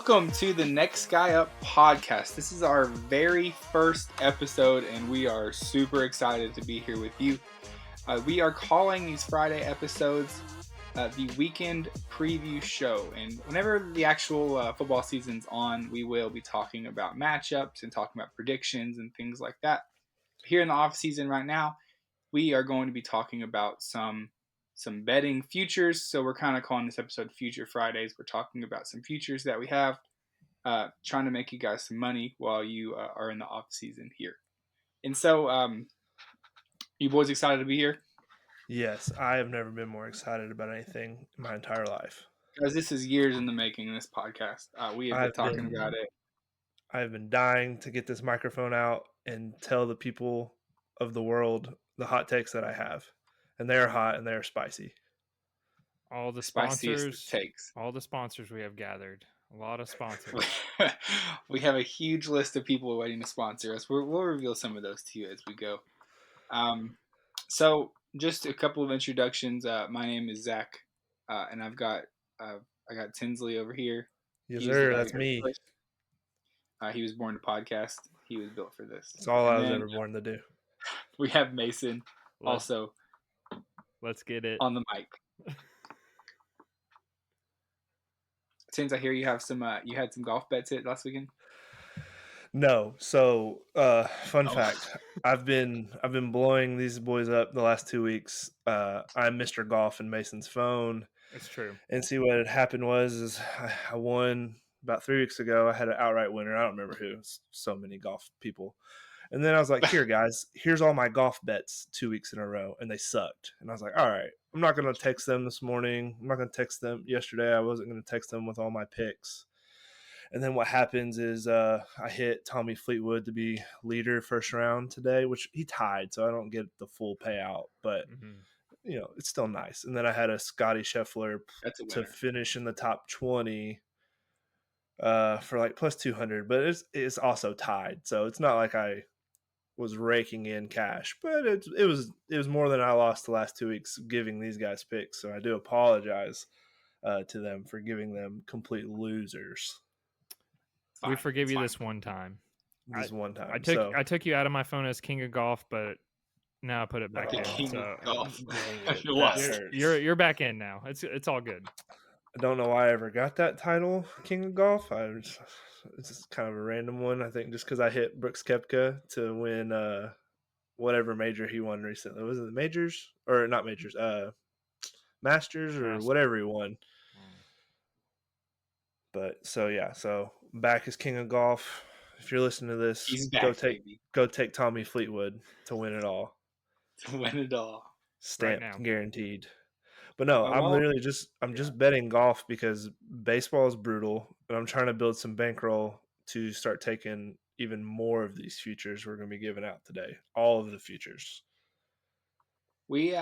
Welcome to the Next Guy Up podcast. This is our very first episode, and we are super excited to be here with you. We are calling these Friday episodes the weekend preview show, and whenever the actual football season's on, we will be talking about matchups and talking about predictions and things like that. Here in the off season right now, we are going to be talking about some betting futures. So we're kind of calling this episode Future Fridays. We're talking about some futures that we have, trying to make you guys some money while you are in the off season here. And so, you boys excited to be here? Yes, I have never been more excited about anything in my entire life. Guys, this is years in the making in this podcast. We have been talking about it. I've been dying to get this microphone out and tell the people of the world the hot takes that I have. And they're hot and they're spicy. All the Spiciest sponsors, takes. all the sponsors we have gathered. A lot of sponsors. We have a huge list of people waiting to sponsor us. We'll reveal some of those to you as we go. So just a couple of introductions. My name is Zach, and I got Tinsley over here. Yes, sir. That's me. He was born to podcast. He was built for this. It's all I was ever born to do. We have Mason also. Let's get it on the mic. Tins, I hear you have some. You had some golf bets hit last weekend. No. So, fun fact: I've been blowing these boys up the last 2 weeks. I'm Mr. Golf in Mason's phone. It's true. And see what had happened was I won about 3 weeks ago. I had an outright winner. I don't remember who. So many golf people. And then I was like, here, guys, here's all my golf bets 2 weeks in a row. And they sucked. And I was like, all right, I'm not going to text them this morning. I'm not going to text them yesterday. I wasn't going to text them with all my picks. And then what happens is I hit Tommy Fleetwood to be leader first round today, which he tied. So I don't get the full payout. But, you know, it's still nice. And then I had a Scotty Scheffler to finish in the top 20 for like plus 200. But it's also tied. So it's not like I was raking in cash, but it was more than I lost the last 2 weeks giving these guys picks. So I do apologize to them for giving them complete losers. We forgive you this one time. This one time. I took you out of my phone as King of Golf, but now I put it back in. King of Golf. You're back in now. It's all good. I don't know why I ever got that title, King of Golf. It's just kind of a random one. I think just because I hit Brooks Koepka to win whatever major he won recently. Was it the majors or not majors? Masters or whatever he won. But so back as King of Golf. If you're listening to this, go take Tommy Fleetwood to win it all. To win it all. Stamped, right, guaranteed. But no, I'm just betting golf because baseball is brutal, and I'm trying to build some bankroll to start taking even more of these futures we're going to be giving out today. All of the futures. We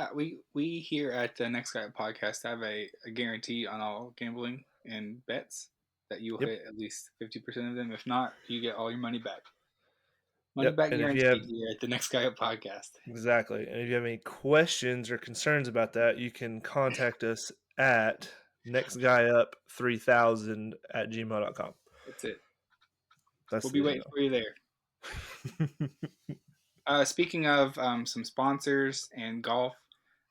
here at the Next Guy Podcast have a guarantee on all gambling and bets that you'll hit at least 50% of them. If not, you get all your money back. Money back guarantee here at the Next Guy Up Podcast. Exactly. And if you have any questions or concerns about that, you can contact us at nextguyup3000@gmail.com. That's it. We'll be waiting for you there. Speaking of some sponsors and golf,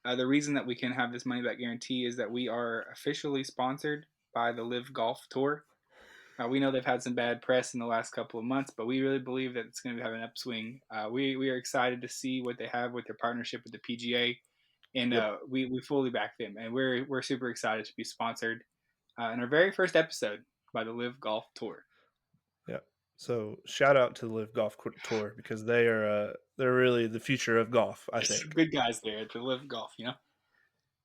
the reason that we can have this money back guarantee is that we are officially sponsored by the Live Golf Tour. We know they've had some bad press in the last couple of months, but we really believe that it's going to have an upswing. We are excited to see what they have with their partnership with the PGA, and we fully back them. And we're super excited to be sponsored in our very first episode by the Live Golf Tour. Yeah. So shout out to the Live Golf Tour because they're really the future of golf. I think some good guys there at the Live Golf. You know,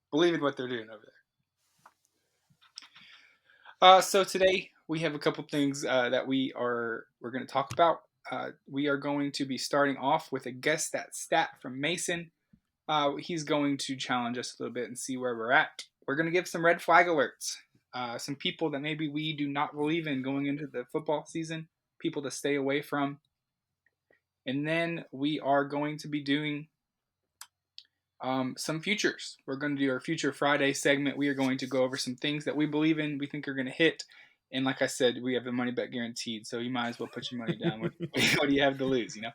believe in what they're doing over there. So today we have a couple things that we're going to talk about. We are going to be starting off with a guess that stat from Mason. He's going to challenge us a little bit and see where we're at. We're going to give some red flag alerts. Some people that maybe we do not believe in going into the football season, people to stay away from. And then we are going to be doing some futures. We're going to do our Future Friday segment. We are going to go over some things that we believe in, we think are going to hit, And like I said, we have the money back guaranteed, so you might as well put your money down. What do you have to lose, you know?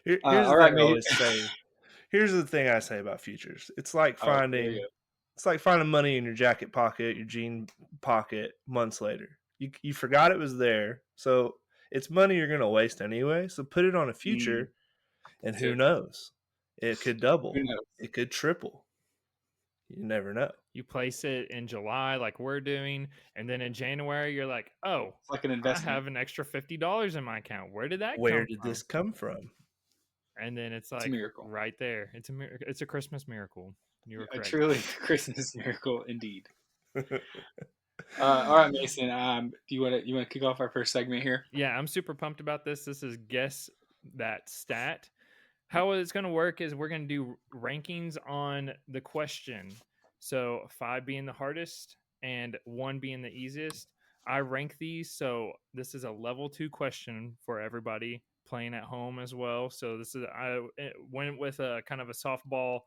Here's All the right, thing I mate. always say. Here's the thing I say about futures. It's like Oh, here we finding go. it's like finding money in your jacket pocket, your jean pocket months later. You forgot it was there. So it's money you're going to waste anyway. So put it on a future and That's who it. knows? It could double. Who knows? It could triple. You never know. You place it in July, like we're doing, and then in January, you're like, "Oh, It's like an I investment. have an extra $50 in my account. Where did that Where come did from?" this come from? And then it's It's a like miracle. right there. It's a Christmas miracle. You were A correct. truly Christmas miracle indeed. All right, Mason. Do you want to kick off our first segment here? Yeah, I'm super pumped about this. This is Guess That Stat. How it's going to work is we're going to do rankings on the question. So 5 being the hardest and 1 being the easiest. I rank these. So this is a level 2 question for everybody playing at home as well. So I went with a kind of a softball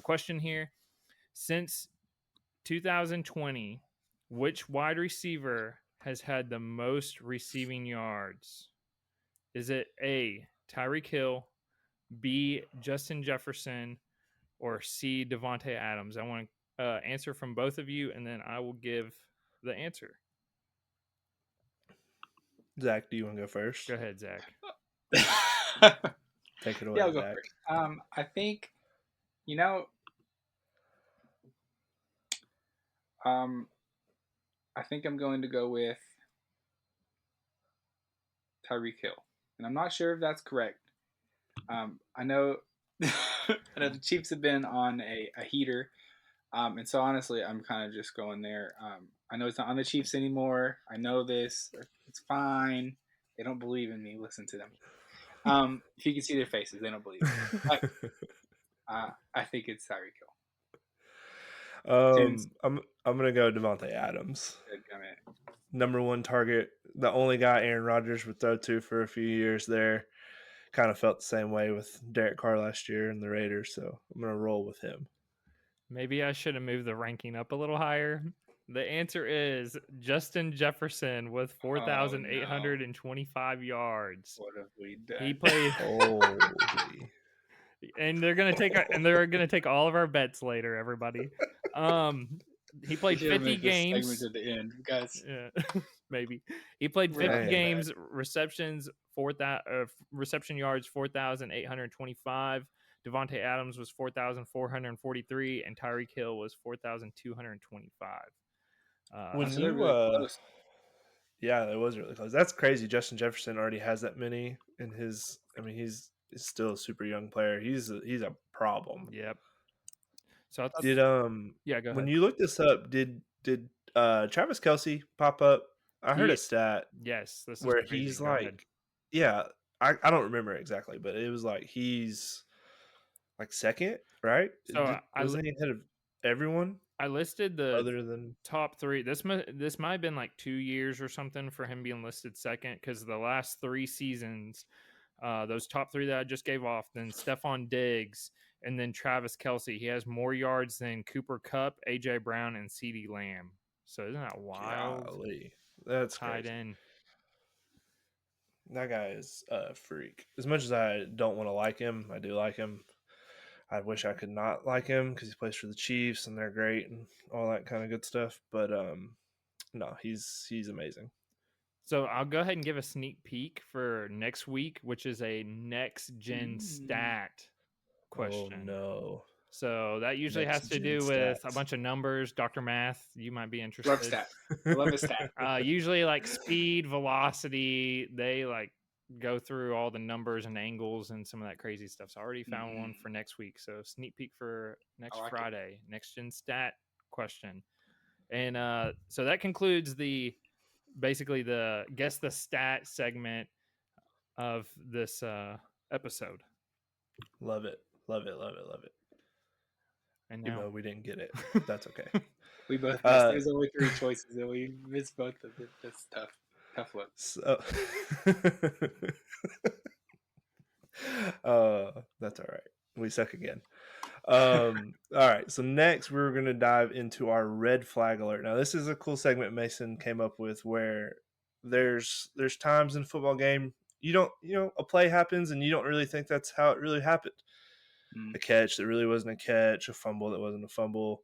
question here. Since 2020, which wide receiver has had the most receiving yards? Is it A, Tyreek Hill, B, Justin Jefferson, or C, Devontae Adams? I want to answer from both of you, and then I will give the answer. Zach, do you want to go first? Go ahead, Zach. Take it away, Yeah, I'll go Zach. first. I think, I think I'm going to go with Tyreek Hill, and I'm not sure if that's correct. I know, I know the Chiefs have been on a heater, and so honestly, I'm kind of just going there. I know it's not on the Chiefs anymore. I know this. It's fine. They don't believe in me. Listen to them. If you can see their faces, they don't believe me. But I think it's Tyreek Hill. Tins, I'm gonna go Devontae Adams. I mean, Number 1 target, the only guy Aaron Rodgers would throw to for a few years there. Kind of felt the same way with Derek Carr last year and the Raiders, so I'm going to roll with him. Maybe I should have moved the ranking up a little higher. The answer is Justin Jefferson with 4,825 yards. what have we done? He played. Holy. And they're gonna take all of our bets later, everybody. He played 50 games. Segment at the end, guys. Yeah, maybe he played 50 games. Receptions, reception yards 4,825. Devontae Adams was 4,443, and Tyreek Hill was 4,225. When So you, really close. yeah, it was really close. That's crazy. Justin Jefferson already has that many in his. I mean, he's still a super young player. He's a problem. Yep. So I thought, Did yeah, go ahead. when you looked this up, did Travis Kelce pop up? I heard a stat. Yes, this is where crazy. he's Go like, ahead. yeah, I don't remember exactly, but it was like he's like second, right? So wasn't he ahead of everyone? I listed the other than top 3. This might have been like 2 years or something for him being listed second, because the last 3 seasons, those top 3 that I just gave off, then Stephon Diggs, and then Travis Kelce. He has more yards than Cooper Kupp, AJ Brown, and CeeDee Lamb. So isn't that wild? golly, that's tied crazy. in. That guy is a freak. As much as I don't want to like him, I do like him. I wish I could not like him because he plays for the Chiefs and they're great and all that kind of good stuff. But no, he's amazing. So I'll go ahead and give a sneak peek for next week, which is a next gen stat question. Oh no. So that usually Next has to gen do with a stats. bunch of numbers. Dr. Math, you might be interested. Love stat. Love a stat. Usually like speed, velocity, they like go through all the numbers and angles and some of that crazy stuff. So I already found one for next week. So sneak peek for next Friday, next gen stat question. And so that concludes basically the guess the stat segment of this episode. Love it. Love it. Love it. Love it. And Even now though we didn't get it, that's okay. We both missed. There's only 3 choices, and we missed both of them. That's tough. Tough look. So, that's all right. We suck again. All right. So next, we're going to dive into our red flag alert. Now, this is a cool segment Mason came up with where there's times in a football game a play happens and you don't really think that's how it really happened. A catch that really wasn't a catch, a fumble that wasn't a fumble.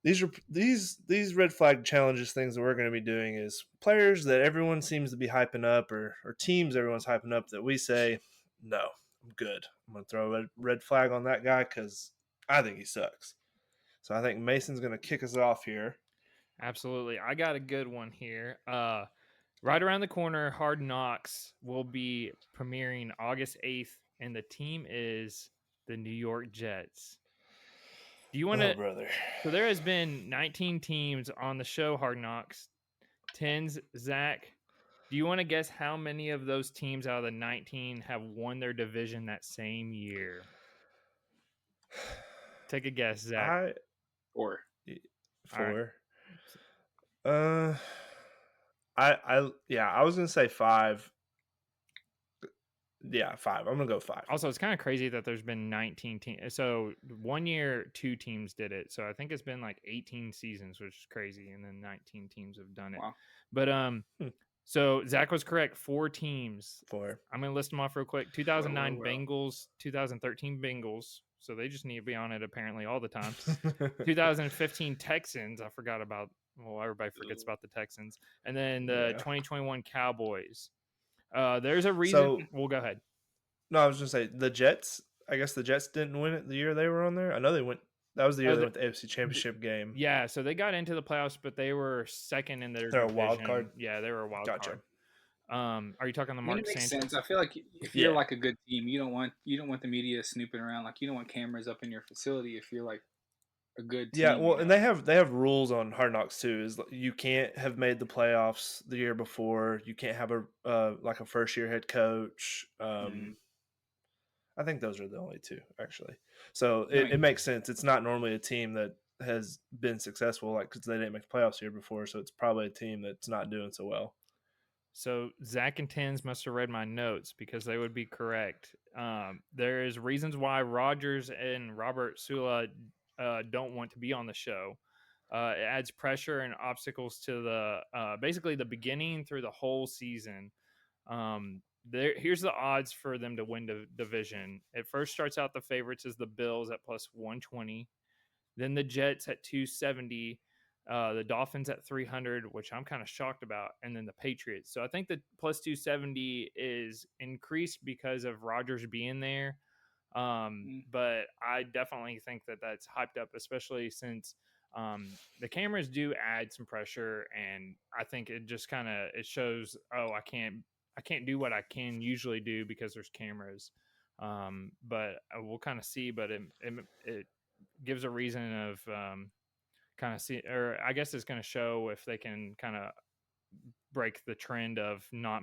These red flag challenges things that we're going to be doing is players that everyone seems to be hyping up or teams everyone's hyping up that we say, no, I'm good. I'm going to throw a red flag on that guy because I think he sucks. So I think Mason's going to kick us off here. Absolutely. I got a good one here. Right around the corner, Hard Knocks will be premiering August 8th, and the team is the New York Jets. Do you want to? Brother. So there has been 19 teams on the show Hard Knocks. Tins, Zach, do you want to guess how many of those teams out of the 19 have won their division that same year? Take a guess, Zach. Four. Right. I was gonna say 5. Yeah, 5. I'm gonna go 5. Also, it's kind of crazy that there's been 19 teams. So 1 year, 2 teams did it. So I think it's been like 18 seasons, which is crazy, and then 19 teams have done it. Wow. But so Zach was correct. 4 teams. 4. I'm gonna list them off real quick. 2009 Bengals, 2013 Bengals. So they just need to be on it apparently all the time. 2015 Texans. I forgot about. Well, everybody forgets about the Texans. And then the 2021 Cowboys. There's a reason. So, we'll go ahead. No, I was going to say the Jets. I guess the Jets didn't win it the year they were on there. I know they went. That was the year they went to the AFC Championship game. Yeah, so they got into the playoffs, but they were second in their They're division. a wild card. Yeah, they were a wild card. Are you talking the Mark Sanchez? Makes sense. I feel like if you're like a good team, you don't want the media snooping around. Like you don't want cameras up in your facility if you're like a good team. Yeah, well, and they have rules on Hard Knocks too. Is you can't have made the playoffs the year before. You can't have a first year head coach. I think those are the only 2 actually. So it makes sense. It's not normally a team that has been successful, because they didn't make the playoffs the year before. So it's probably a team that's not doing so well. So Zack and Tins must have read my notes because they would be correct. There is reasons why Rodgers and Robert Sula don't want to be on the show. It adds pressure and obstacles to the basically the beginning through the whole season. Here's the odds for them to win the division. It first starts out the favorites is the Bills at plus 120, then the Jets at 270, the Dolphins at 300, which I'm kind of shocked about, and then the Patriots. So I think the plus 270 is increased because of Rodgers being there. But I definitely think that that's hyped up, especially since the cameras do add some pressure, and I think it just it shows, I can't do what I can usually do because there's cameras. But we'll kind of see, but it gives a reason of kind of see, or I guess it's going to show if they can kind of break the trend of not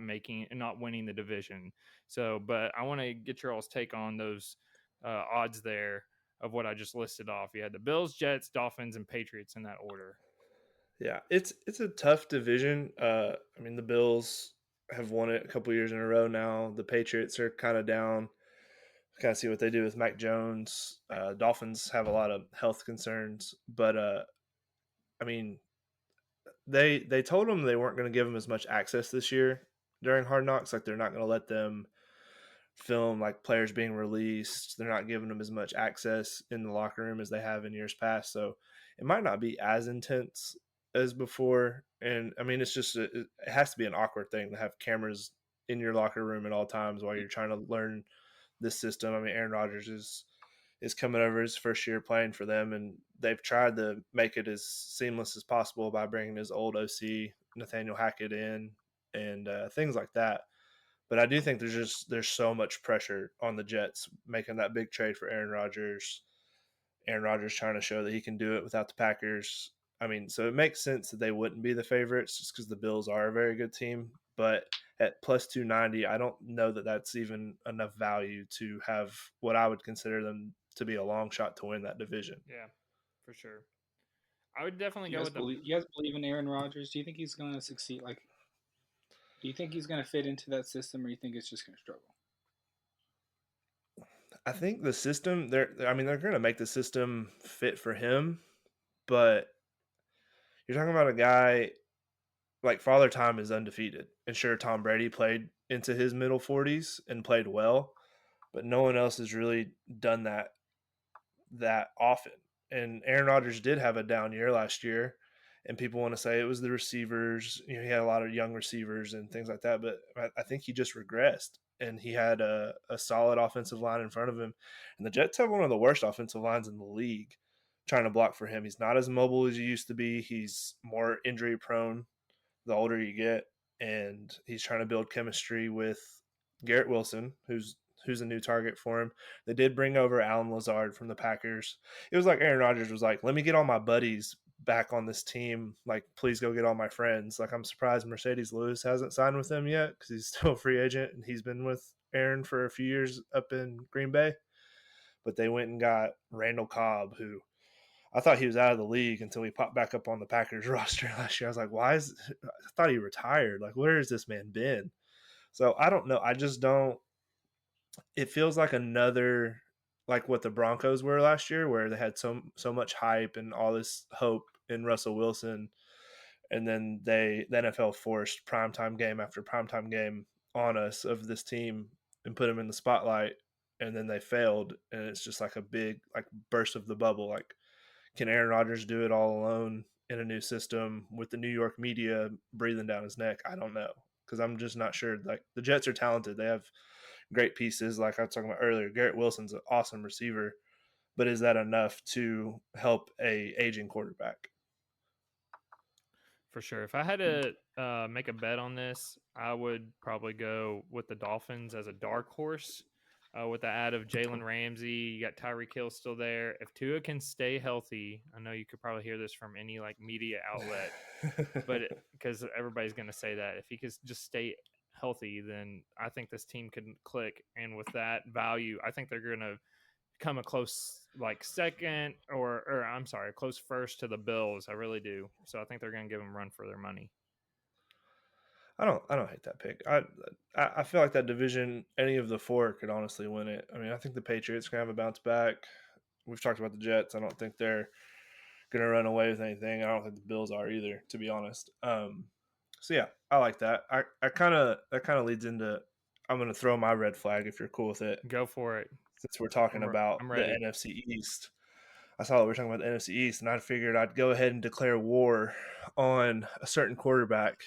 winning the division. So, but I want to get your all's take on those odds there of what I just listed off. You had the Bills, Jets, Dolphins, and Patriots in that order. Yeah, it's a tough division. I mean, the Bills have won it a couple years in a row now. The Patriots are kind of down. Kind of see what they do with Mac Jones. Dolphins have a lot of health concerns, but I mean, they told them they weren't going to give them as much access this year during Hard Knocks. Like they're not going to let them film like players being released. They're not giving them as much access in the locker room as they have in years past. So it might not be as intense as before. And I mean, it's just it has to be an awkward thing to have cameras in your locker room at all times while you're trying to learn this system. I mean, Aaron Rodgers is coming over his first year playing for them, and they've tried to make it as seamless as possible by bringing his old OC Nathaniel Hackett in and things like that. But I do think there's so much pressure on the Jets making that big trade for Aaron Rodgers. Aaron Rodgers trying to show that he can do it without the Packers. I mean, so it makes sense that they wouldn't be the favorites just because the Bills are a very good team. But at plus 290, I don't know that that's even enough value to have what I would consider them to be a long shot to win that division. Yeah, for sure. I would definitely you guys believe in Aaron Rodgers? Do you think he's going to succeed? Like, do you think he's going to fit into that system, or you think it's just going to struggle? I think the system they're going to make the system fit for him, but you're talking about a guy like Father Time is undefeated. And sure, Tom Brady played into his middle 40s and played well, but no one else has really done that often. And Aaron Rodgers did have a down year last year, and people want to say it was the receivers. You know, he had a lot of young receivers and things like that, but I think he just regressed. And he had a solid offensive line in front of him. And the Jets have one of the worst offensive lines in the league trying to block for him. He's not as mobile as he used to be. He's more injury prone the older you get, and he's trying to build chemistry with Garrett Wilson, who's a new target for him. They did bring over Alan Lazard from the Packers. It was like Aaron Rodgers was like, "Let me get all my buddies back on this team. Like, please go get all my friends." Like, I'm surprised Mercedes Lewis hasn't signed with them yet because he's still a free agent and he's been with Aaron for a few years up in Green Bay. But they went and got Randall Cobb, who I thought he was out of the league until he popped back up on the Packers roster last year. I was like, I thought he retired. Like, where has this man been? So I don't know. I just don't. It feels like another, like what the Broncos were last year, where they had so much hype and all this hope in Russell Wilson, and then the NFL forced primetime game after primetime game on us of this team and put them in the spotlight, and then they failed, and it's just like a big like burst of the bubble. Like, can Aaron Rodgers do it all alone in a new system with the New York media breathing down his neck? I don't know, because I'm just not sure. Like, the Jets are talented. They have great pieces. Like I was talking about earlier, Garrett Wilson's an awesome receiver, but is that enough to help a aging quarterback? For sure. If I had to make a bet on this, I would probably go with the Dolphins as a dark horse. With the add of Jalen Ramsey, you got Tyreek Hill still there. If Tua can stay healthy, I know you could probably hear this from any like media outlet, but because everybody's going to say that if he could just stay healthy, then I think this team could click. And with that value, I think they're going to come a close like second or I'm sorry, a close first to the Bills. I really do. So I think they're going to give them a run for their money. I don't hate that pick. I feel like that division, any of the four could honestly win it. I mean, I think the Patriots can have a bounce back. We've talked about the Jets. I don't think they're going to run away with anything. I don't think the Bills are either, to be honest. So yeah, I like that. That kind of leads into, I'm going to throw my red flag if you're cool with it. Go for it. Since we're talking about I'm the ready. NFC East. I saw that we were talking about the NFC East, and I figured I'd go ahead and declare war on a certain quarterback,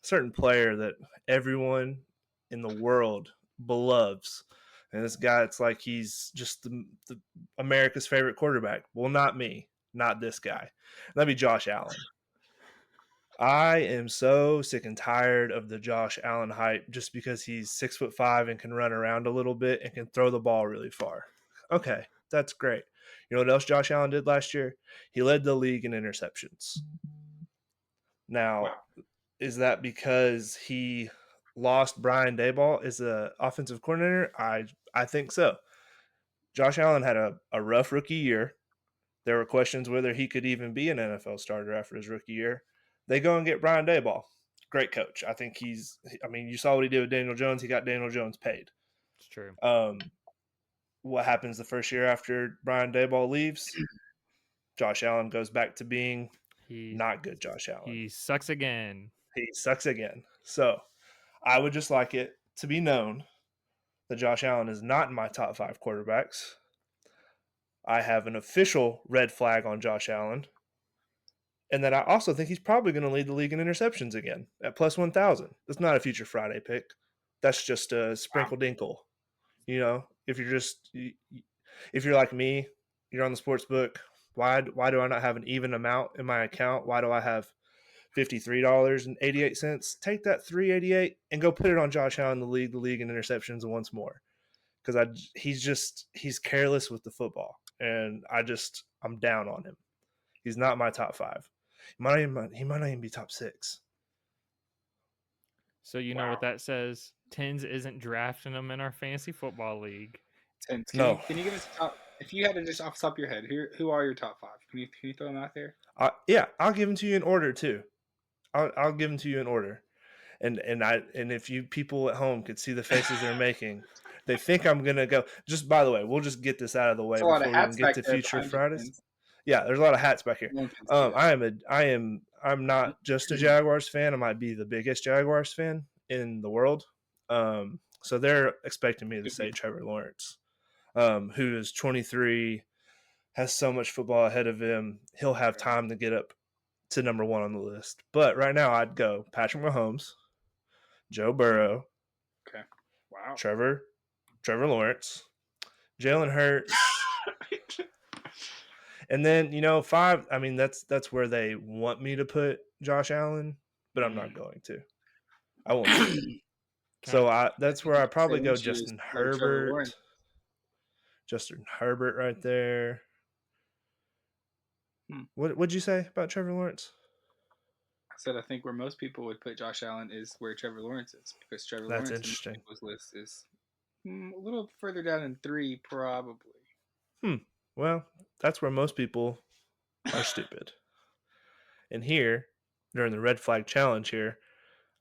a certain player that everyone in the world beloves. And this guy, it's like he's just the America's favorite quarterback. Well, not me, not this guy. That'd be Josh Allen. I am so sick and tired of the Josh Allen hype just because he's 6'5" and can run around a little bit and can throw the ball really far. Okay, that's great. You know what else Josh Allen did last year? He led the league in interceptions. Now, Wow. is that because he lost Brian Daboll as the offensive coordinator? I think so. Josh Allen had a rough rookie year. There were questions whether he could even be an NFL starter after his rookie year. They go and get Brian Daboll. Great coach. I think you saw what he did with Daniel Jones. He got Daniel Jones paid. It's true. What happens the first year after Brian Daboll leaves? Josh Allen goes back to being not good Josh Allen. He sucks again. He sucks again. So I would just like it to be known that Josh Allen is not in my top 5 quarterbacks. I have an official red flag on Josh Allen. And that I also think he's probably going to lead the league in interceptions again at plus 1,000. That's not a Future Friday pick. That's just a sprinkle dinkle. You know, if you're like me, you're on the sports book. Why do I not have an even amount in my account? Why do I have $53.88? Take that $3.88 and go put it on Josh Allen, the league in interceptions once more. Because he's careless with the football, and I'm down on him. He's not my top 5. He might not even be top 6. So you know what that says? Tins isn't drafting them in our fantasy football league. Tins, No. Can you give us top? If you had to just off the top of your head, who are your top 5? Can you throw them out there? Yeah, I'll give them to you in order too. I'll give them to you in order. And if you people at home could see the faces they're making, They think I'm gonna go. Just by the way, we'll just get this out of the way There's a lot of before we even hats get back to there future behind you, Fridays. Tins. Yeah, there's a lot of hats back here. No one can see that. I'm not just a Jaguars fan. I might be the biggest Jaguars fan in the world. So they're expecting me to Could say be. Trevor Lawrence, who is 23, has so much football ahead of him. He'll have time to get up to number one on the list. But right now, I'd go Patrick Mahomes, Joe Burrow, Okay. Wow. Trevor Lawrence, Jalen Hurts. And then, 5, I mean, that's where they want me to put Josh Allen, but I'm not going to. I won't do it. So that's where I probably go Justin Herbert. Justin Herbert right there. What'd you say about Trevor Lawrence? I said I think where most people would put Josh Allen is where Trevor Lawrence is, because Trevor That's Lawrence interesting. in people's list is a little further down in 3, probably. Well, that's where most people are stupid. And here, during the red flag challenge here,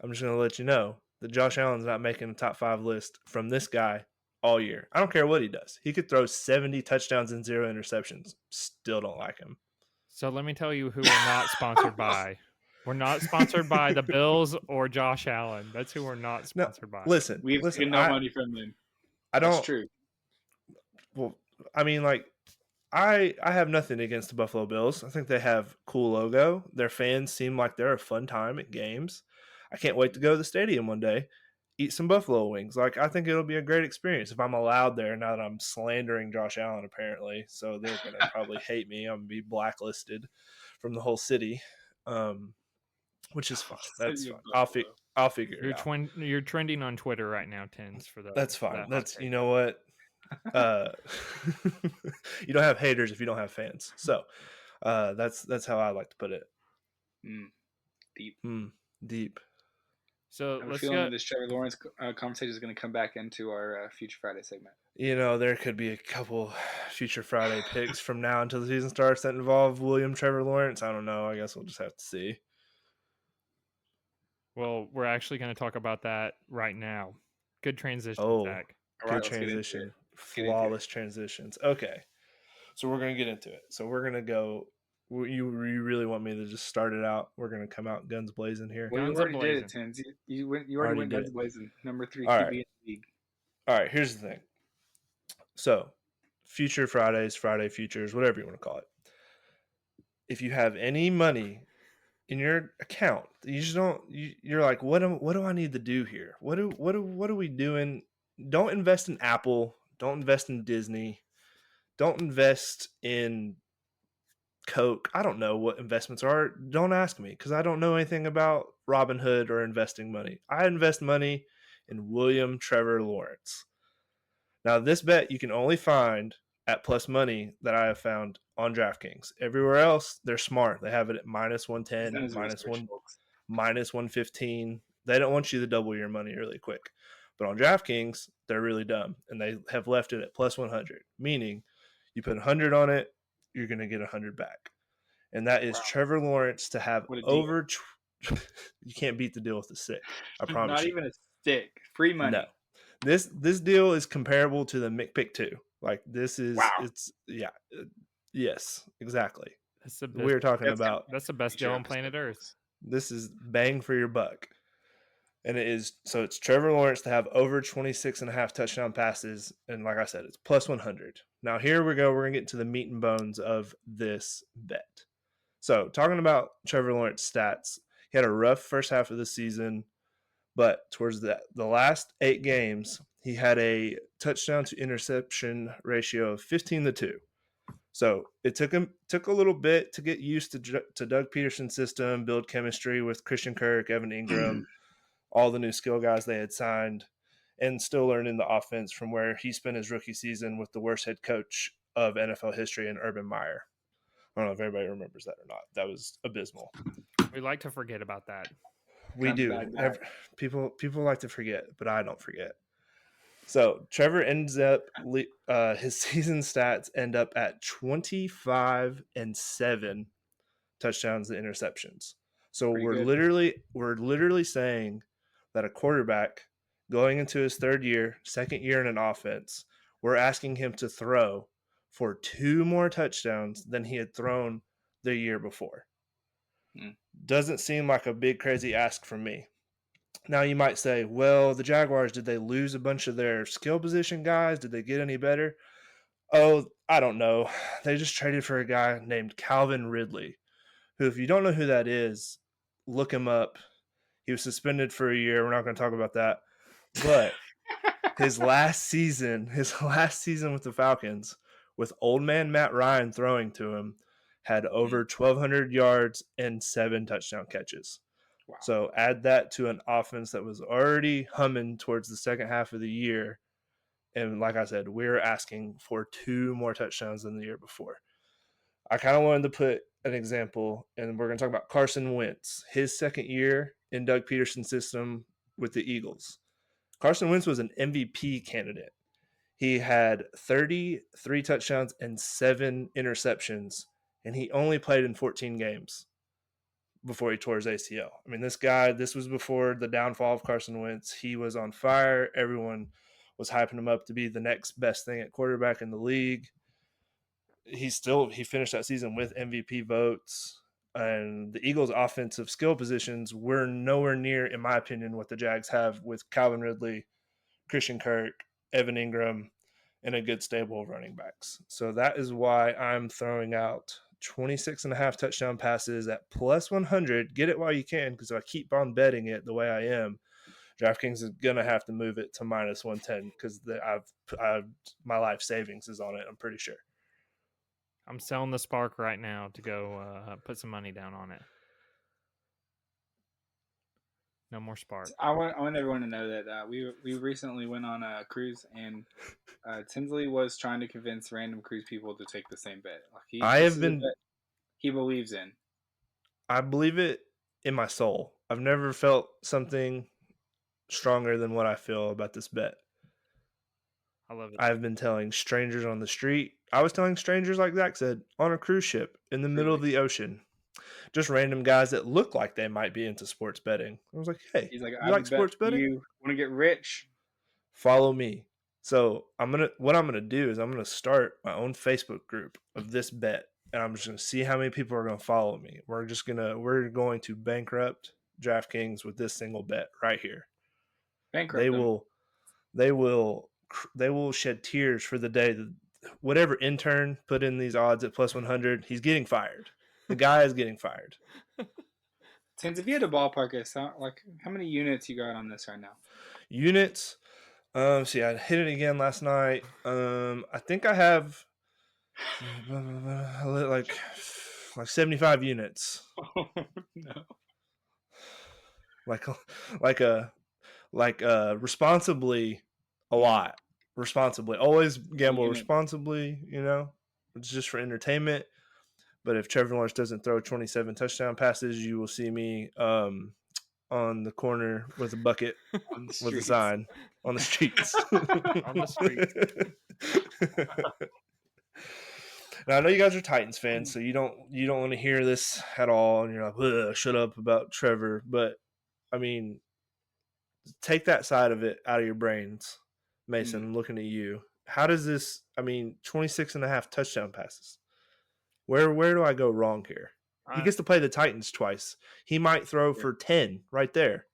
I'm just going to let you know that Josh Allen's not making the top 5 list from this guy all year. I don't care what he does. He could throw 70 touchdowns and 0 interceptions. Still don't like him. So let me tell you who we're not sponsored by. We're not sponsored by the Bills or Josh Allen. That's who we're not sponsored by. Listen, We've taken no money from them. That's true. Well, I mean, like, I have nothing against the Buffalo Bills. I think they have cool logo. Their fans seem like they're a fun time at games. I can't wait to go to the stadium one day, eat some buffalo wings. Like, I think it'll be a great experience if I'm allowed there. Now that I'm slandering Josh Allen, apparently, so they're gonna probably hate me. I'm gonna be blacklisted from the whole city, which is fine. That's fine. I'll figure it out. You're trending on Twitter right now, Tins. For that. That's fine. That's you know what. You don't have haters if you don't have fans. So that's how I like to put it. Deep. So I'm feeling this Trevor Lawrence conversation is going to come back into our Future Friday segment. There could be a couple Future Friday picks from now until the season starts that involve Trevor Lawrence. I don't know. I guess we'll just have to see. Well, we're actually going to talk about that right now. Good transition, Zach. Good transition. Flawless transitions. Okay. So we're going to get into it. So we're going to go. You really want me to just start it out? We're going to come out guns blazing here. Well, you already did it, Tins. You already went guns blazing. Number 3 QB in the league. All right. Here's the thing. So, Future Fridays, Friday Futures, whatever you want to call it. If you have any money in your account, you just don't. You're like, what do I need to do here? What are we doing? Don't invest in Apple. Don't invest in Disney. Don't invest in Coke. I don't know what investments are. Don't ask me because I don't know anything about Robinhood or investing money. I invest money in Trevor Lawrence. Now, this bet you can only find at plus money that I have found on DraftKings. Everywhere else, they're smart. They have it at minus 110, minus 115. They don't want you to double your money really quick. But on DraftKings, they're really dumb, and they have left it at plus 100, meaning you put 100 on it, you're going to get 100 back. And that is Trevor Lawrence to have over you can't beat the deal with a stick. I promise. Not even a stick. Free money. No. This deal is comparable to the McPick 2. Like, this is yes, exactly. That's the best deal on planet Earth. This is bang for your buck. And it's Trevor Lawrence to have over 26.5 touchdown passes. And like I said, it's plus 100. Now, here we go. We're going to get into the meat and bones of this bet. So, talking about Trevor Lawrence stats, he had a rough first half of the season, but towards the last 8 games, he had a touchdown to interception ratio of 15-2. So it took a little bit to get used to Doug Peterson's system, build chemistry with Christian Kirk, Evan Ingram, all the new skill guys they had signed, and still learning the offense from where he spent his rookie season with the worst head coach of NFL history in Urban Meyer. I don't know if everybody remembers that or not. That was abysmal. We like to forget about that. We do. People like to forget, but I don't forget. So Trevor ends up his season stats end up at 25 and 7 touchdowns and interceptions. So we're literally saying that a quarterback going into his second year in an offense. We're asking him to throw for 2 more touchdowns than he had thrown the year before. Doesn't seem like a big crazy ask from me. Now you might say, well, the Jaguars, did they lose a bunch of their skill position guys? Did they get any better? Oh, I don't know. They just traded for a guy named Calvin Ridley, who, if you don't know who that is, look him up. He was suspended for a year. We're not going to talk about that. But his last season with the Falcons, with old man Matt Ryan throwing to him, had over 1,200 yards and 7 touchdown catches. Wow. So add that to an offense that was already humming towards the second half of the year. And like I said, we're asking for 2 more touchdowns than the year before. I kind of wanted to put an example, and we're going to talk about Carson Wentz, his second year in Doug Peterson's system with the Eagles. Carson Wentz was an MVP candidate. He had 33 touchdowns and 7 interceptions, and he only played in 14 games before he tore his ACL. I mean, this was before the downfall of Carson Wentz. He was on fire. Everyone was hyping him up to be the next best thing at quarterback in the league. He finished that season with MVP votes, and the Eagles' offensive skill positions were nowhere near, in my opinion, what the Jags have with Calvin Ridley, Christian Kirk, Evan Ingram, and a good stable of running backs. So that is why I'm throwing out 26.5 touchdown passes at plus 100. Get it while you can, because if I keep on betting it the way I am, DraftKings is going to have to move it to minus 110 because my life savings is on it, I'm pretty sure. I'm selling the Spark right now to go put some money down on it. No more Spark. I want everyone to know that we recently went on a cruise, and Tinsley was trying to convince random cruise people to take the same bet. Like he believes in. I believe it in my soul. I've never felt something stronger than what I feel about this bet. I love it. I've been telling strangers on the street. I was telling strangers, like Zach said, on a cruise ship in the middle of the ocean. Just random guys that look like they might be into sports betting. I was like, hey, he's like, you like sports betting? You want to get rich? Follow me. So what I'm gonna do is I'm gonna start my own Facebook group of this bet, and I'm just gonna see how many people are gonna follow me. We're going to bankrupt DraftKings with this single bet right here. Bankrupt they will shed tears for the day that whatever intern put in these odds at plus 100, he's getting fired. The guy is getting fired. Tins, if you had a ballpark it, like how many units you got on this right now? Units. See, I hit it again last night. I think I have like 75 units. Oh, no. Like responsibly a lot. Responsibly. Always gamble responsibly, It's just for entertainment. But if Trevor Lawrence doesn't throw 27 touchdown passes, you will see me on the corner with a bucket with a sign on the streets. On the streets. Now I know you guys are Titans fans, so you don't want to hear this at all, and you're like, shut up about Trevor. But I mean, take that side of it out of your brains, Mason. I'm looking at you. How does this? 26.5 touchdown passes. Where do I go wrong here? He gets to play the Titans twice. He might throw for 10 right there.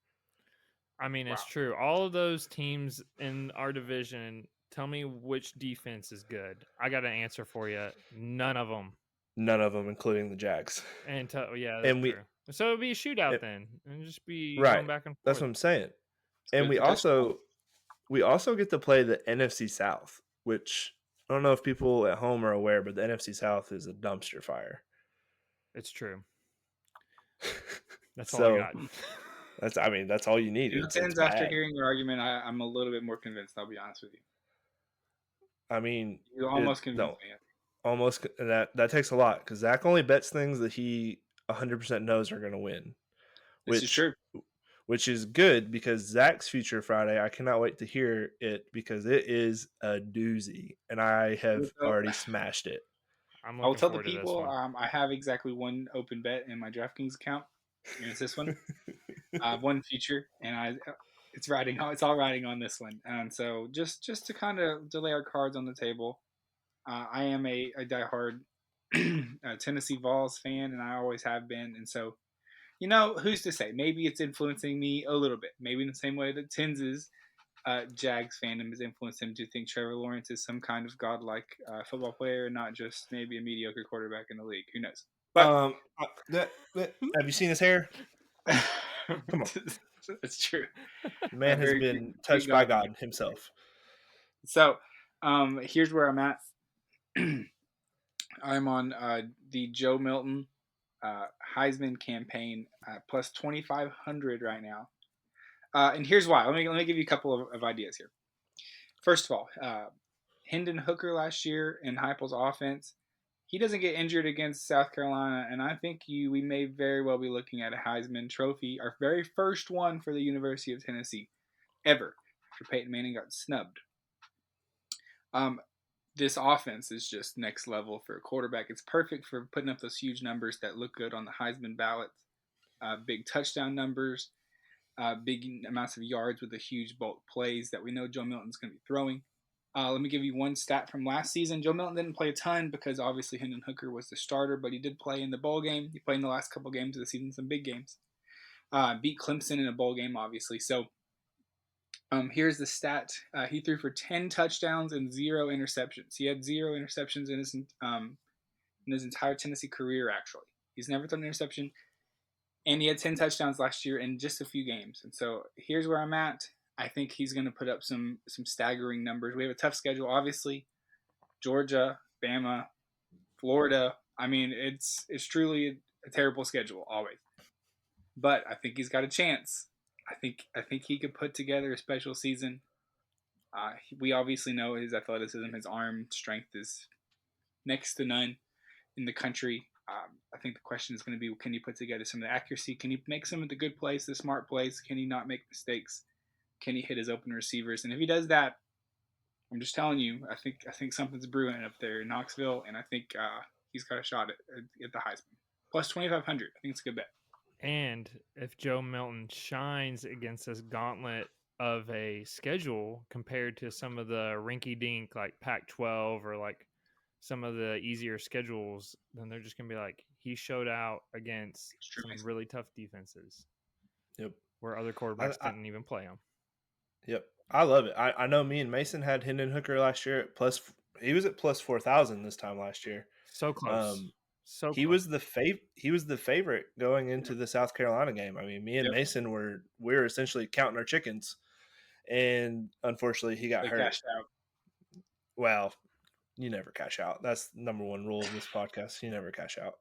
I mean, it's true. All of those teams in our division, tell me which defense is good. I got an answer for you. None of them. None of them, including the Jags. That's true. So it'd be a shootout then, and just be going back and forth. That's what I'm saying. And we also get to play the NFC South, which I don't know if people at home are aware, but the NFC South is a dumpster fire. It's true. That's all I got. That's all you need. After hearing your argument, I'm a little bit more convinced. I'll be honest with you. You almost convinced me. Almost. That takes a lot because Zach only bets things that he 100% knows are going to win. Which is true. Which is good because Zach's Future Friday, I cannot wait to hear it because it is a doozy, and I have already smashed it. I will tell the people I have exactly one open bet in my DraftKings account, and it's this one. I have one future, and It's all riding on this one. And so just to kind of lay our cards on the table, I am a diehard Tennessee Vols fan, and I always have been. And so, who's to say? Maybe it's influencing me a little bit. Maybe in the same way that Tins's Jags fandom has influenced him to think Trevor Lawrence is some kind of godlike football player, and not just maybe a mediocre quarterback in the league. Who knows? But Have you seen his hair? Come on. that's true. The man has Very been good touched by God himself. So, here's where I'm at. I'm on the Joe Milton Heisman campaign plus 2,500 right now. And here's why. Let me give you a couple of ideas here. First of all, Hendon Hooker last year in Heupel's offense, he doesn't get injured against South Carolina, and I think we may very well be looking at a Heisman Trophy, our very first one for the University of Tennessee ever, after Peyton Manning got snubbed. This offense is just next level for a quarterback. It's perfect for putting up those huge numbers that look good on the Heisman ballots. Big touchdown numbers, big amounts of yards with the huge bulk plays that we know Joe Milton's going to be throwing. Let me give you one stat from last season. Joe Milton didn't play a ton because obviously Hendon Hooker was the starter, but he did play in the bowl game. He played in the last couple games of the season, some big games. Beat Clemson in a bowl game, obviously. So here's the stat. He threw for 10 touchdowns and 0 interceptions. He had 0 interceptions in his entire Tennessee career, actually. He's never thrown an interception. And he had 10 touchdowns last year in just a few games. And so here's where I'm at. I think he's going to put up some staggering numbers. We have a tough schedule, obviously. Georgia, Bama, Florida. I mean, it's truly a terrible schedule, always. But I think he's got a chance. I think he could put together a special season. We obviously know his athleticism, his arm strength is next to none in the country. I think the question is going to be, can he put together some of the accuracy? Can he make some of the good plays, the smart plays? Can he not make mistakes? Can he hit his open receivers? And if he does that, I'm just telling you, I think something's brewing up there in Knoxville, and I think he's got a shot at the Heisman. Plus 2,500. I think it's a good bet. And if Joe Milton shines against this gauntlet of a schedule compared to some of the rinky-dink like Pac-12 or like some of the easier schedules, then they're just going to be like, he showed out against some really tough defenses. Yep. Where other quarterbacks didn't even play them. Yep. I love it. I know me and Mason had Hendon Hooker last year at plus. He was at plus 4,000 this time last year. So close. He was the favorite going into the South Carolina game. I mean, me and Mason we were essentially counting our chickens, and unfortunately, he got hurt. Cashed out. Well, you never cash out. That's the number one rule of this podcast. You never cash out.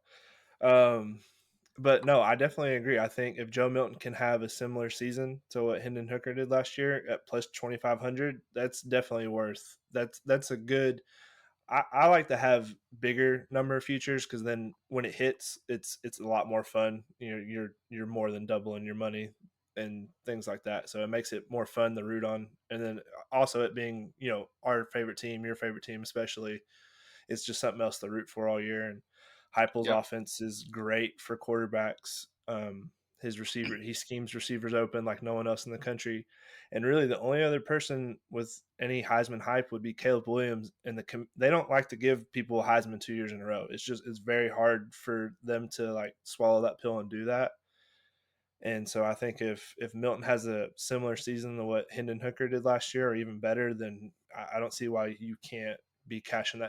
But no, I definitely agree. I think if Joe Milton can have a similar season to what Hendon Hooker did last year at plus 2,500, that's definitely worth. That's a good. I like to have bigger number of futures because then when it hits, it's a lot more fun. You're more than doubling your money and things like that. So it makes it more fun to root on. And then also it being our favorite team, your favorite team especially, it's just something else to root for all year. And Heupel's offense is great for quarterbacks. His receiver, he schemes receivers open like no one else in the country. And really the only other person with any Heisman hype would be Caleb Williams. And they don't like to give people a Heisman 2 years in a row. It's very hard for them to like swallow that pill and do that. And so I think if Milton has a similar season to what Hendon Hooker did last year or even better, then I don't see why you can't be cashing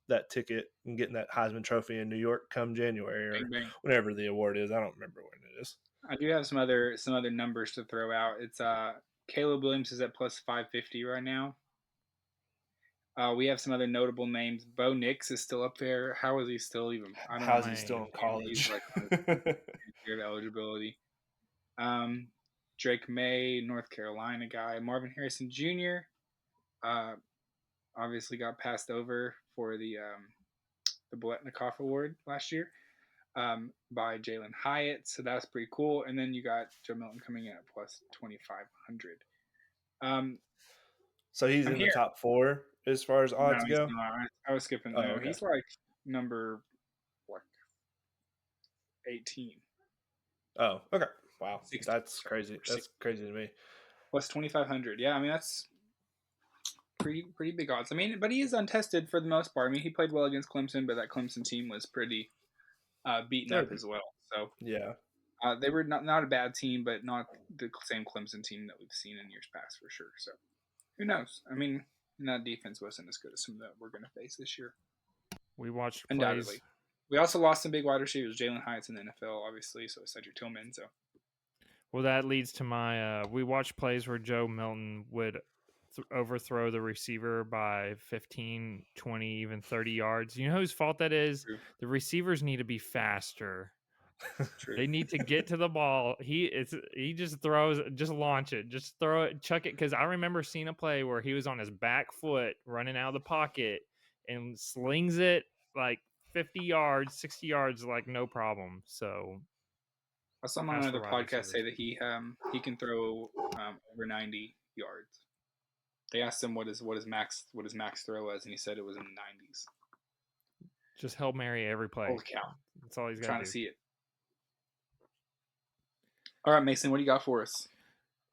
that ticket and getting that Heisman Trophy in New York come January or whenever the award is. I don't remember when it is. I do have some other numbers to throw out. It's Caleb Williams is at plus 550 right now. We have some other notable names. Bo Nix is still up there. How is he still even? I don't know. How's he still in college? He's like year of eligibility. Drake May, North Carolina guy. Marvin Harrison Jr. Obviously got passed over for the Boletnikoff Award last year by Jalen Hyatt, so that's pretty cool. And then you got Joe Milton coming in at plus 2,500. So he's in the top 4 as far as odds go? No, I was skipping. Oh, okay. He's like number 18. Oh, okay. Wow, that's crazy. That's crazy to me. plus 2,500. Yeah, I mean that's pretty big odds. I mean, but he is untested for the most part. I mean, he played well against Clemson, but that Clemson team was pretty beaten They're, up as well. So yeah. they were not a bad team, but not the same Clemson team that we've seen in years past for sure. So who knows? I mean, that defense wasn't as good as some that we're going to face this year. We watched Undoubtedly. plays. We also lost some big wide receivers. Jalen Hyatt's in the NFL, obviously, so Cedric Tillman. So Well, that leads to my. We watched plays where Joe Milton would overthrow the receiver by 15, 20, even 30 yards. You know whose fault that is? true, The receivers need to be faster. true. They need to get to the ball. He just throws, just launch it, just throw it, chuck it. Because I remember seeing a play where he was on his back foot running out of the pocket and slings it like 50 yards, 60 yards, like no problem. So I saw him on pass for another wide podcast say receivers. that he can throw over 90 yards. They asked him what his max throw was, and he said it was in the 90s. Just Hail Mary every play. Holy cow! That's all he's I'm got trying to to do. see it. All right, Mason, what do you got for us?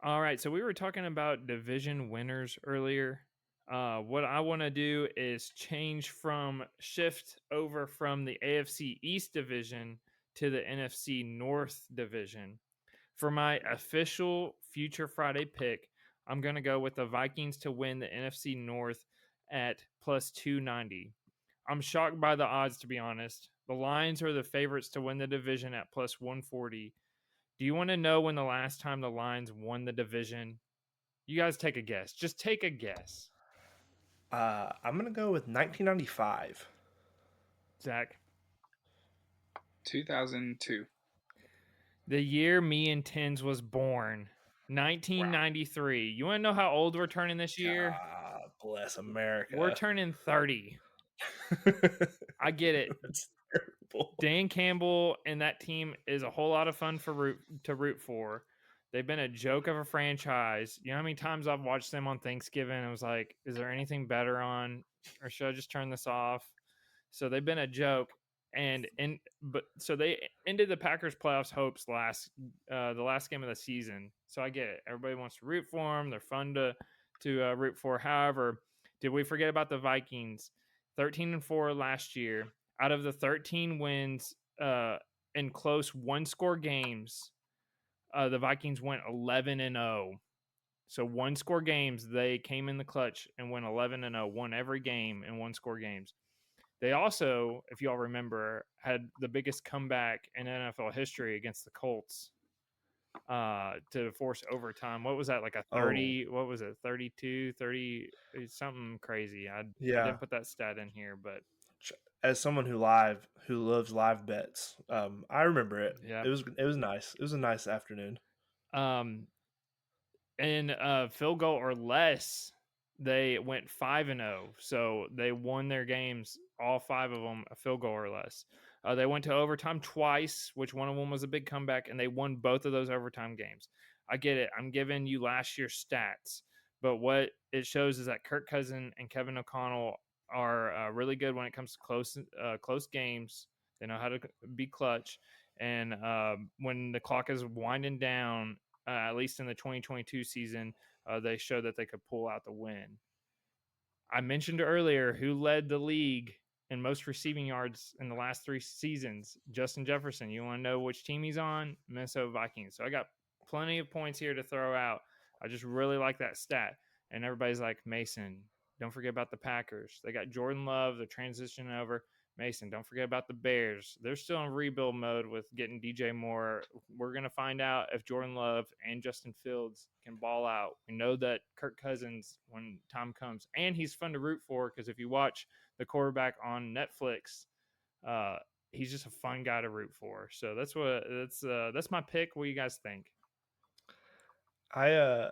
All right, so we were talking about division winners earlier. What I want to do is shift over from the AFC East division to the NFC North division. For my official Future Friday pick, I'm going to go with the Vikings to win the NFC North at plus 290. I'm shocked by the odds, to be honest. The Lions are the favorites to win the division at plus 140. Do you want to know when the last time the Lions won the division? You guys take a guess. Just take a guess. I'm going to go with 1995. Zach. 2002. The year me and Tins was born. 1993. You want to know how old we're turning this year? God bless We're America. turning 30. I get it. That's terrible. Dan Campbell and that team is a whole lot of fun to root for. They've been a joke of a franchise. You know how many times I've watched them on Thanksgiving and was like, is there anything better on, or should I just turn this off? So they've been a joke. So they ended the Packers playoffs hopes the last game of the season. So I get it. Everybody wants to root for them. They're fun to root for. However, did we forget about the Vikings? 13-4 last year. Out of the 13 wins in close one-score games, the Vikings went 11-0. So one-score games, they came in the clutch and went 11-0, won every game in one-score games. They also, if y'all remember, had the biggest comeback in NFL history against the Colts to force overtime. What was that, like a 30? What was it, 32, 30, something crazy. I didn't put that stat in here, but as someone who loves live bets, I remember it. yeah. It was nice. It was a nice afternoon. In field goal or less, they went 5-0. So they won their games, all 5 of them, a field goal or less. They went to overtime twice, which one of them was a big comeback, and they won both of those overtime games. I get it. I'm giving you last year's stats, but what it shows is that Kirk Cousins and Kevin O'Connell are really good when it comes to close games. They know how to be clutch, and when the clock is winding down, at least in the 2022 season, they showed that they could pull out the win. I mentioned earlier who led the league in most receiving yards in the last 3 seasons. Justin Jefferson. You want to know which team he's on? Minnesota Vikings. So I got plenty of points here to throw out. I just really like that stat. And everybody's like, Mason, don't forget about the Packers. They got Jordan Love. They're transitioning over. Mason, don't forget about the Bears. They're still in rebuild mode with getting DJ Moore. We're going to find out if Jordan Love and Justin Fields can ball out. We know that Kirk Cousins, when time comes, and he's fun to root for because if you watch the quarterback on Netflix, he's just a fun guy to root for. So that's my pick. What do you guys think? I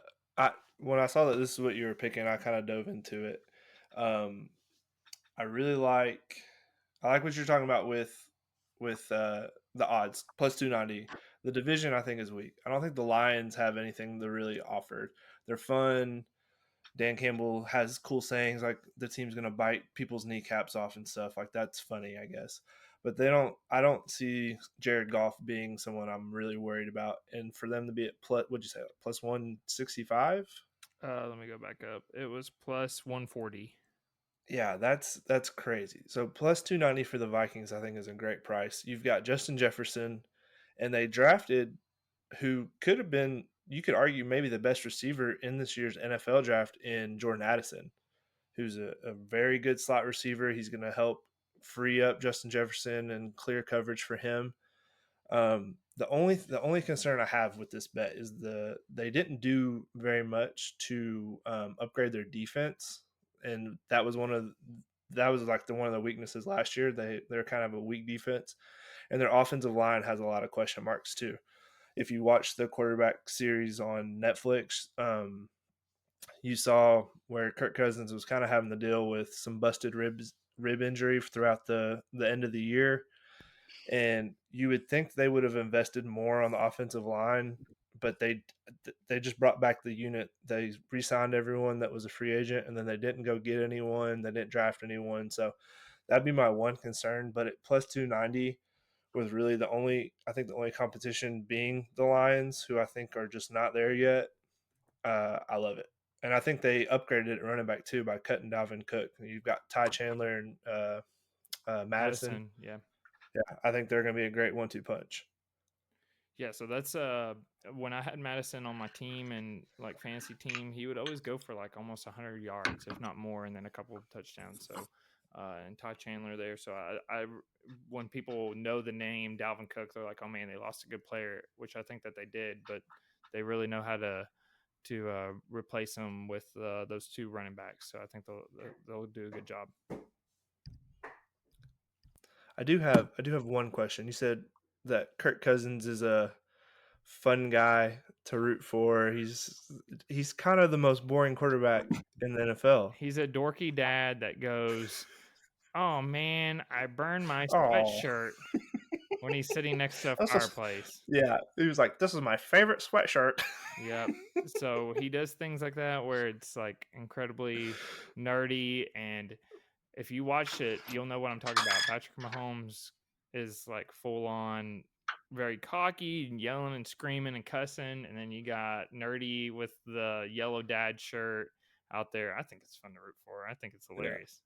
when I saw that this is what you were picking, I kind of dove into it. I really like what you're talking about with the odds plus 290. The division I think is weak. I don't think the Lions have anything to really offer. They're fun. Dan Campbell has cool sayings like the team's gonna bite people's kneecaps off and stuff. Like that's funny, I guess. but I don't see Jared Goff being someone I'm really worried about. And for them to be at what'd you say, plus 165? Let me go back up. It was plus 140. Yeah, that's crazy. So plus 290 for the Vikings, I think, is a great price. You've got Justin Jefferson, and they drafted who could have been, you could argue, maybe the best receiver in this year's NFL draft in Jordan Addison, who's a very good slot receiver. He's going to help free up Justin Jefferson and clear coverage for him. The only concern I have with this bet is they didn't do very much to upgrade their defense, and that was one of the weaknesses last year. They're kind of a weak defense, and their offensive line has a lot of question marks too. If you watch the quarterback series on Netflix, you saw where Kirk Cousins was kind of having to deal with some busted rib injury throughout the end of the year. And you would think they would have invested more on the offensive line, but they just brought back the unit. They re-signed everyone that was a free agent, and then they didn't go get anyone. They didn't draft anyone. So that'd be my one concern. But at plus 290, with really the only competition being the Lions, who I think are just not there yet, I love it. And I think they upgraded it at running back too by cutting Dalvin Cook. You've got Ty Chandler and Madison. Yeah. Yeah, I think they're going to be a great 1-2 punch. Yeah, so that's when I had Madison on my team and like fantasy team, he would always go for like almost 100 yards, if not more, and then a couple of touchdowns. So and Ty Chandler there. So I when people know the name Dalvin Cook, they're like, oh man, they lost a good player, which I think that they did, but they really know how to replace him with those two running backs. So I think they'll do a good job. I do have one question. You said that Kirk Cousins is a fun guy to root for. He's kind of the most boring quarterback in the NFL. He's a dorky dad that goes, "Oh man, I burned my Oh, sweatshirt," when he's sitting next to a fireplace. Yeah, he was like, "This is my favorite sweatshirt." Yep. So he does things like that where it's like incredibly nerdy, and if you watch it, you'll know what I'm talking about. Patrick Mahomes is like full on very cocky and yelling and screaming and cussing, and then you got nerdy with the yellow dad shirt out there. I think it's fun to root for. I think it's hilarious.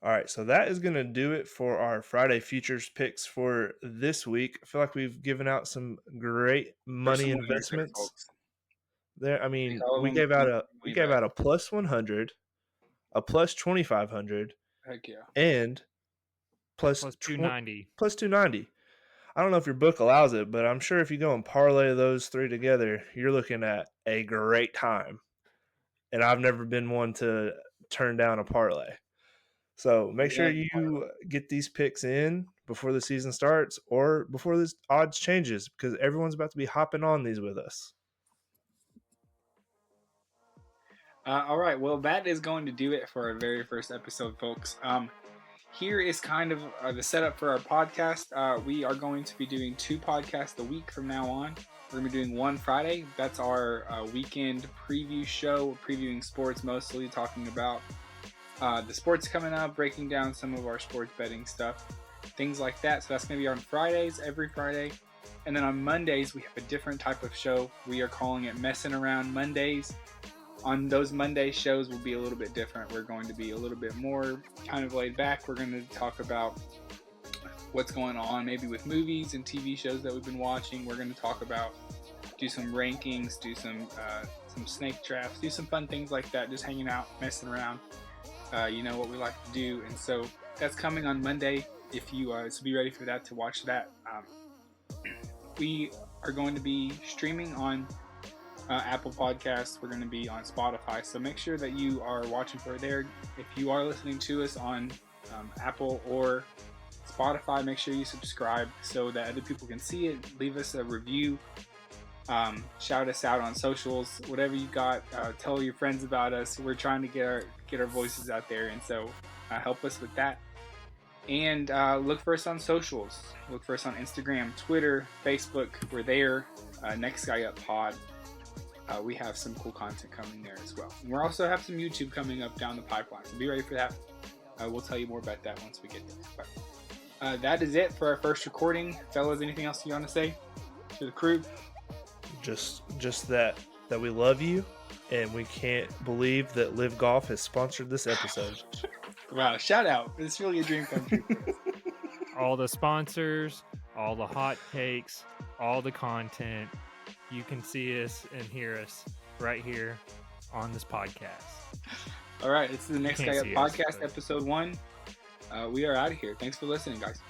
All right, so that is going to do it for our Friday futures picks for this week. I feel like we've given out some great money investments there. I mean, we gave out a plus 100, a plus 2,500, Heck yeah, and plus 290. Plus 290. I don't know if your book allows it, but I'm sure if you go and parlay those three together, you're looking at a great time. And I've never been one to turn down a parlay. So make sure you get these picks in before the season starts or before this odds changes, because everyone's about to be hopping on these with us. All right, well, that is going to do it for our very first episode, folks. Here is kind of the setup for our podcast. We are going to be doing 2 podcasts a week from now on. We're going to be doing one Friday. That's our weekend preview show, previewing sports mostly, talking about the sports coming up, breaking down some of our sports betting stuff, things like that. So that's going to be on Fridays, every Friday. And then on Mondays, we have a different type of show. We are calling it Messing Around Mondays. On those Monday shows will be a little bit different. We're going to be a little bit more kind of laid back. We're going to talk about what's going on maybe with movies and TV shows that we've been watching. We're going to talk about, do some rankings, do some snake drafts, do some fun things like that, just hanging out, messing around. You know what we like to do. And so that's coming on Monday. If you so be ready for that, to watch that. We are going to be streaming on Apple Podcasts. We're going to be on Spotify, so make sure that you are watching for it there. If you are listening to us on Apple or Spotify, make sure you subscribe so that other people can see it. Leave us a review, shout us out on socials, whatever you got. Tell your friends about us. We're trying to get our voices out there, and so help us with that. And look for us on socials. Look for us on Instagram, Twitter, Facebook. We're there. Next Guy Up Pod. We have some cool content coming there as well. And we'll also have some YouTube coming up down the pipeline, so be ready for that. We'll tell you more about that once we get there. that is it for our first recording. Fellas, anything else you want to say to the crew? Just that we love you, and we can't believe that Live Golf has sponsored this episode. Wow, shout out. It's really a dream come true. All the sponsors, all the hot takes, all the content. You can see us and hear us right here on this podcast. All right, this is the Next Guy Up Can't see us, podcast, but- episode 1. We are out of here. Thanks for listening, guys.